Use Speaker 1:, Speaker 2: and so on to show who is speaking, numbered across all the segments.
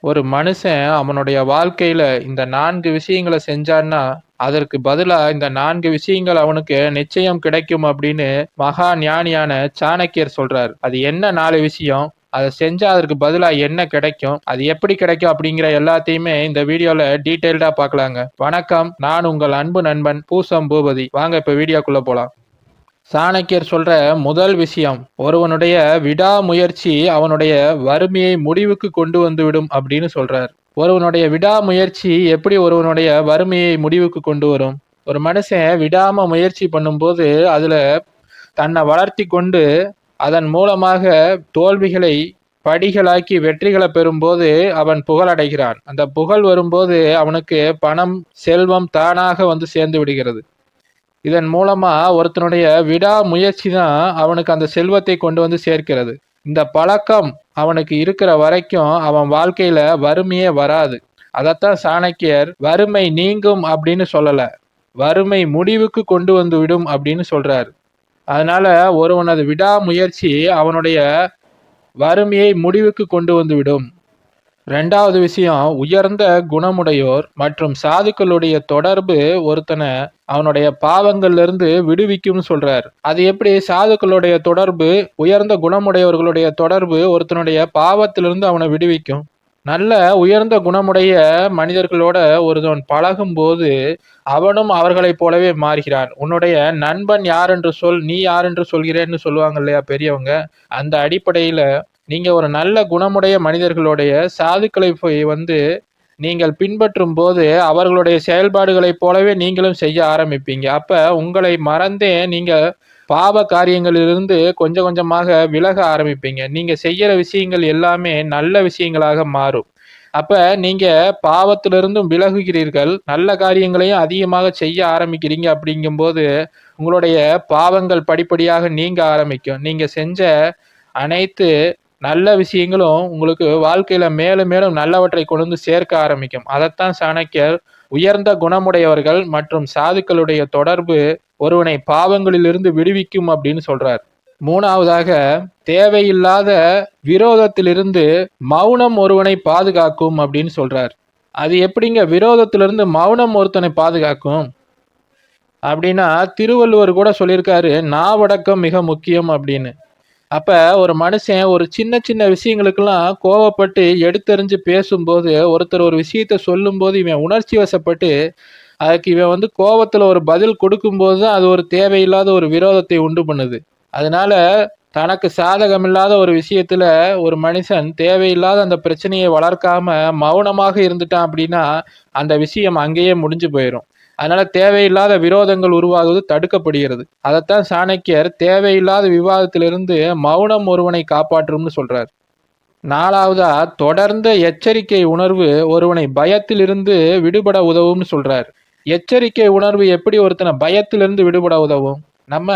Speaker 1: ஒரு மனுஷன் அவனுடைய வாழ்க்கையில இந்த 4 விஷயங்கள செஞ்சான்னா, அதற்கு பதிலா இந்த 4 விஷயங்கள் அவனுக்கு நிச்சயம் கிடைக்கும் அப்படின்னு மகா ஞானியான சாணக்கியர் சொல்றாரு. அது என்ன 4 விஷயம்? அத செஞ்சா அதற்கு பதிலா என்ன கிடைக்கும்? அது எப்படி கிடைக்கும்? அப்படிங்கிற எல்லாத்தையுமே இந்த வீடியோல டீட்டெயில்டா பார்க்கலாங்க. வணக்கம். நான் உங்கள் அன்பு நண்பன் பூசம் பூபதி. வாங்க இப்ப வீடியோக்குள்ள போலாம். சாணக்கியர் சொல்ற முதல் விஷயம், ஒருவனுடைய விடாமுயற்சி அவனுடைய வறுமையை முடிவுக்கு கொண்டு வந்துவிடும் அப்படின்னு சொல்றார். ஒருவனுடைய விடாமுயற்சி எப்படி ஒருவனுடைய வறுமையை முடிவுக்கு கொண்டு வரும்? ஒரு மனுஷன் விடாம முயற்சி பண்ணும்போது, அதுல தன்னை வளர்த்தி கொண்டு, அதன் மூலமாக தோல்விகளை படிகளாக்கி வெற்றிகளை பெறும்போது அவன் புகழடைகிறான். அந்த புகழ் வரும்போது அவனுக்கு பணம், செல்வம் தானாக வந்து சேர்ந்து விடுகிறது. இதன் மூலமா ஒருத்தனுடைய விடாமுயற்சி தான் அவனுக்கு அந்த செல்வத்தை கொண்டு வந்து சேர்க்கிறது. இந்த பழக்கம் அவனுக்கு இருக்கிற வரைக்கும் அவன் வாழ்க்கையில வறுமையே வராது. அதத்தான் சாணக்கியர் வறுமை நீங்கும் அப்படின்னு சொல்லல. வறுமை முடிவுக்கு கொண்டு வந்து விடும் அப்படின்னு சொல்றாரு. அதனால ஒருவனது விடாமுயற்சி அவனுடைய வறுமையை முடிவுக்கு கொண்டு வந்து விடும். 2வது விஷயம், உயர்ந்த குணமுடையோர் மற்றும் சாதுக்களுடைய தொடர்பு ஒருத்தன அவனுடைய பாவங்கள்ல இருந்து விடுவிக்கும்னு சொல்றார். அது எப்படி சாதுக்களுடைய தொடர்பு, உயர்ந்த குணமுடையவர்களுடைய தொடர்பு ஒருத்தனுடைய பாவத்திலிருந்து அவனை விடுவிக்கும்? நல்ல உயர்ந்த குணமுடைய மனிதர்களோட ஒருவன் பழகும் போது அவனும் அவர்களைப் போலவே மாறுகிறான். உன்னுடைய நண்பன் யார் என்று சொல், நீ யார் என்று சொல்கிறேன்னு சொல்லுவாங்க இல்லையா பெரியவங்க. அந்த அடிப்படையில நீங்க ஒரு நல்ல குணமுடைய மனிதர்களுடைய சாதுக்களை போய் நீங்கள் பின்பற்றும் போது அவர்களுடைய செயல்பாடுகளைப் போலவே நீங்களும் செய்ய ஆரம்பிப்பீங்க. அப்ப உங்களை மறந்தே நீங்க பாவ காரியங்களிலிருந்து கொஞ்சம் கொஞ்சமாக விலக ஆரம்பிப்பீங்க. நீங்க செய்யற விஷயங்கள் எல்லாமே நல்ல விஷயங்களாக மாறும். அப்ப நீங்க பாவத்திலிருந்தும் விலகுகிறீர்கள், நல்ல காரியங்களையும் அதிகமாக செய்ய ஆரம்பிக்கிறீங்க. அப்படிங்கும்போது உங்களுடைய பாவங்கள் படிப்படியாக நீங்க ஆரம்பிக்கும். நீங்க செஞ்ச அனைத்து நல்ல விஷயங்களும் உங்களுக்கு வாழ்க்கையில மேலும் மேலும் நல்லவற்றை கொண்டு வந்து சேர்க்க ஆரம்பிக்கும். அதைத்தான் சாணக்கியர் உயர்ந்த குணமுடையவர்கள் மற்றும் சாதுக்களுடைய தொடர்பு ஒருவனை பாவங்களிலிருந்து விடுவிக்கும் அப்படின்னு சொல்றார். 3வதாக, தேவையில்லாத விரோதத்திலிருந்து மௌனம் ஒருவனை பாதுகாக்கும் அப்படின்னு சொல்றார். அது எப்படிங்க விரோதத்திலிருந்து மௌனம் ஒருத்தனை பாதுகாக்கும் அப்படின்னா, திருவள்ளுவர் கூட சொல்லியிருக்காரு, நாவடக்கம் மிக முக்கியம் அப்படின்னு. அப்ப ஒரு மனுஷன் ஒரு சின்ன சின்ன விஷயங்களுக்கெல்லாம் கோவப்பட்டு எடுத்தெறிஞ்சு பேசும்போது, ஒருத்தர் ஒரு விஷயத்த சொல்லும்போது இவன் உணர்ச்சி வசப்பட்டு அதுக்கு இவன் கோவத்துல ஒரு பதில் கொடுக்கும்போது தான் அது ஒரு தேவையில்லாத ஒரு விரோதத்தை உண்டு பண்ணுது. அதனால தனக்கு சாதகமில்லாத ஒரு விஷயத்துல ஒரு மனுஷன் தேவையில்லாத அந்த பிரச்சனையை வளர்க்காம மௌனமாக இருந்துட்டான் அப்படின்னா அந்த விஷயம் அங்கேயே முடிஞ்சு போயிடும். அதனால தேவையில்லாத விரோதங்கள் உருவாகுவது தடுக்கப்படுகிறது. அதைத்தான் சாணக்கியர் தேவையில்லாத விவாதத்திலிருந்து மௌனம் ஒருவனை காப்பாற்றும்னு சொல்றார். 4வதா, தொடர்ந்த எச்சரிக்கை உணர்வு ஒருவனை பயத்திலிருந்து விடுபட உதவும்னு சொல்றார். எச்சரிக்கை உணர்வு எப்படி ஒருத்தனை பயத்திலிருந்து விடுபட உதவும்? நம்ம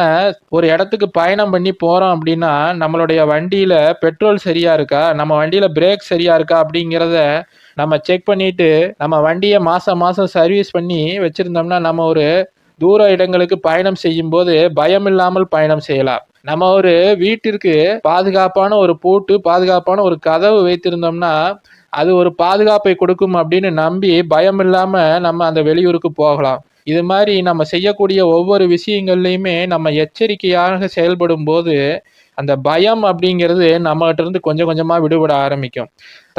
Speaker 1: ஒரு இடத்துக்கு பயணம் பண்ணி போறோம் அப்படின்னா, நம்மளுடைய வண்டியில பெட்ரோல் சரியா இருக்கா? நம்ம வண்டியில பிரேக் சரியா இருக்கா? அப்படிங்கிறத நம்ம செக் பண்ணிட்டு, நம்ம வண்டிய மாசம் மாசம் சர்வீஸ் பண்ணி வச்சிருந்தோம்னா, நம்ம ஒரு தூர இடங்களுக்கு பயணம் செய்யும்போது பயமில்லாமல் பயணம் செய்யலாம். நம்ம ஒரு வீட்டிற்கு பாதுகாப்பான ஒரு பூட்டு, பாதுகாப்பான ஒரு கதவு வைத்திருந்தோம்னா, அது ஒரு பாதுகாப்பை கொடுக்கும் அப்படின்னு நம்பி பயமில்லாம நம்ம அந்த வெளியூருக்கு போகலாம். இது மாரி நம்ம செய்யக்கூடிய ஒவ்வொரு விஷயங்கள்லயுமே நம்ம எச்சரிக்கையாக செயல்படும்போது, அந்த பயம் அப்படிங்கிறது நம்மகிட்ட இருந்து கொஞ்சம் கொஞ்சமா விடுபட ஆரம்பிக்கும்.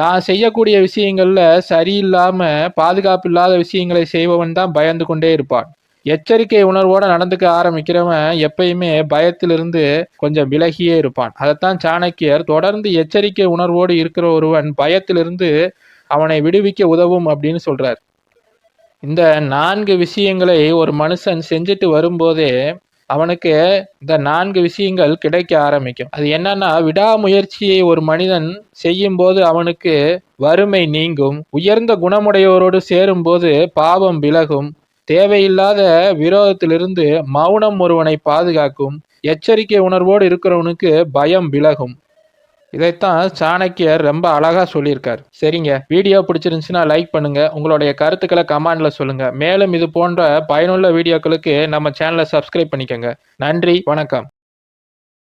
Speaker 1: தான் செய்யக்கூடிய விஷயங்கள்ல சரியில்லாம, பாதுகாப்பு இல்லாத விஷயங்களை செய்பவன் தான் பயந்து கொண்டே இருப்பான். எச்சரிக்கை உணர்வோட நடந்துக்க ஆரம்பிக்கிறவன் எப்பயுமே பயத்திலிருந்து கொஞ்சம் விலகியே இருப்பான். அதைத்தான் சாணக்கியர் தொடர்ந்து எச்சரிக்கை உணர்வோடு இருக்கிற ஒருவன் பயத்திலிருந்து அவனை விடுவிக்க உதவும் அப்படின்னு சொல்றார். இந்த 4 விஷயங்களை ஒரு மனுஷன் செஞ்சுட்டு வரும்போதே அவனுக்கு இந்த 4 விஷயங்கள் கிடைக்க ஆரம்பிக்கும். அது என்னன்னா, விடாமுயற்சியை ஒரு மனிதன் செய்யும்போது அவனுக்கு வறுமை நீங்கும், உயர்ந்த குணமுடையோரோடு சேரும்போது பாவம் விலகும், தேவையில்லாத விரோதத்திலிருந்து மௌனம் ஒருவனை பாதுகாக்கும், எச்சரிக்கை உணர்வோடு இருக்கிறவனுக்கு பயம் விலகும். இதைத்தான் சாணக்கியர் ரொம்ப அழகா சொல்லியிருக்கார். சரிங்க, வீடியோ பிடிச்சிருந்துச்சுன்னா லைக் பண்ணுங்க. உங்களுடைய கருத்துக்களை கமெண்ட்ல சொல்லுங்க. மேலும் இது போன்ற பயனுள்ள வீடியோக்களுக்கு நம்ம சேனலை சப்ஸ்கிரைப் பண்ணிக்கோங்க. நன்றி, வணக்கம்.